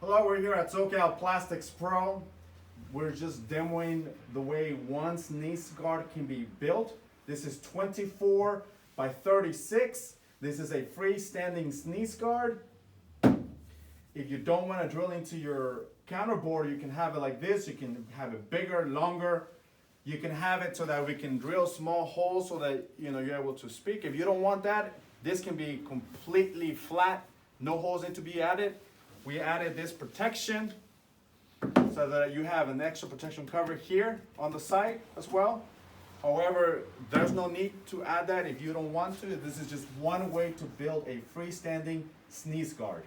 Hello, we're here at SoCal Plastics Pro. We're just demoing the way one sneeze guard can be built. This is 24 by 36. This is a freestanding sneeze guard. If you don't want to drill into your counterboard, you can have it like this. You can have it bigger, longer. You can have it so that we can drill small holes so that you're able to speak. If you don't want that, this can be completely flat. No holes need to be added. We added this protection so that you have an extra protection cover here on the side as well. However, there's no need to add that if you don't want to. This is just one way to build a freestanding sneeze guard.